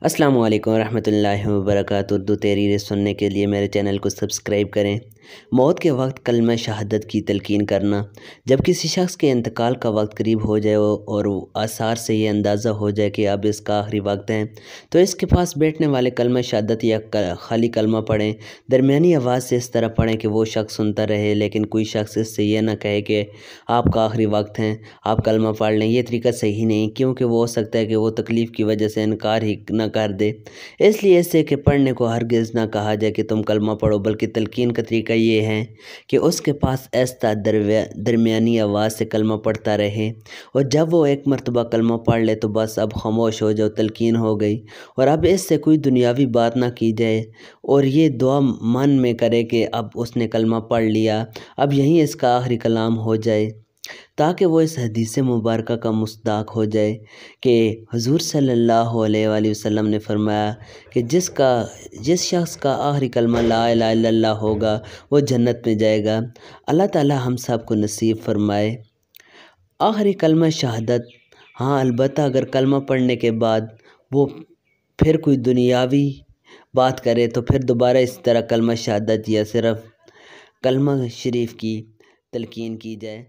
السلام علیکم ورحمۃ اللہ وبرکاتہ۔ اردو تحریریں سننے کے لیے میرے چینل کو سبسکرائب کریں۔ موت کے وقت کلمہ شہادت کی تلقین کرنا۔ جب کسی شخص کے انتقال کا وقت قریب ہو جائے اور آثار سے یہ اندازہ ہو جائے کہ اب اس کا آخری وقت ہے، تو اس کے پاس بیٹھنے والے کلمہ شہادت یا خالی کلمہ پڑھیں۔ درمیانی آواز سے اس طرح پڑھیں کہ وہ شخص سنتا رہے، لیکن کوئی شخص اس سے یہ نہ کہے کہ آپ کا آخری وقت ہے، آپ کلمہ پڑھ لیں۔ یہ طریقہ صحیح نہیں، کیونکہ وہ ہو سکتا ہے کہ وہ تکلیف کی وجہ سے انکار ہی نہ کر دے۔ اس لیے اس سے کہ پڑھنے کو ہرگز نہ کہا جائے کہ تم کلمہ پڑھو، بلکہ تلقین کا طریقہ یہ ہے کہ اس کے پاس آہستہ درمیانی آواز سے کلمہ پڑھتا رہے، اور جب وہ ایک مرتبہ کلمہ پڑھ لے تو بس اب خاموش ہو جاؤ، تلقین ہو گئی، اور اب اس سے کوئی دنیاوی بات نہ کی جائے، اور یہ دعا من میں کرے کہ اب اس نے کلمہ پڑھ لیا، اب یہیں اس کا آخری کلام ہو جائے، تاکہ وہ اس حدیث مبارکہ کا مصداق ہو جائے کہ حضور صلی اللہ علیہ وآلہ وسلم نے فرمایا کہ جس شخص کا آخری کلمہ لا الہ الا اللہ ہوگا وہ جنت میں جائے گا۔ اللہ تعالی ہم سب کو نصیب فرمائے آخری کلمہ شہادت۔ ہاں، البتہ اگر کلمہ پڑھنے کے بعد وہ پھر کوئی دنیاوی بات کرے تو پھر دوبارہ اس طرح کلمہ شہادت یا صرف کلمہ شریف کی تلقین کی جائے۔